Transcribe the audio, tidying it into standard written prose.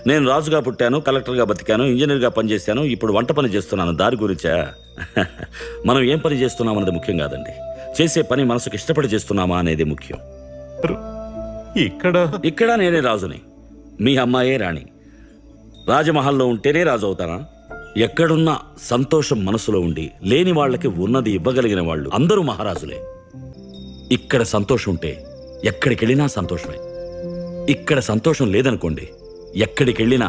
నేను రాజుగా పుట్టాను, కలెక్టర్గా బతికాను, ఇంజనీర్గా పనిచేశాను, ఇప్పుడు వంట పని చేస్తున్నాను. దారి గురించా? మనం ఏం పని చేస్తున్నాం అన్నది ముఖ్యం కాదండి, చేసే పని మనసుకు ఇష్టపడి చేస్తున్నామా అనేది ముఖ్యం. ఇక్కడ నేనే రాజుని, మీ అమ్మాయే రాణి. రాజమహల్లో ఉంటేనే రాజు అవుతానా? ఎక్కడున్నా సంతోషం మనసులో ఉండి లేని వాళ్ళకి ఉన్నది ఇవ్వగలిగిన వాళ్ళు అందరూ మహారాజులే. ఇక్కడ సంతోషం ఉంటే ఎక్కడికెళ్ళినా సంతోషమే. ఇక్కడ సంతోషం లేదనుకోండి, ఎక్కడికెళ్ళినా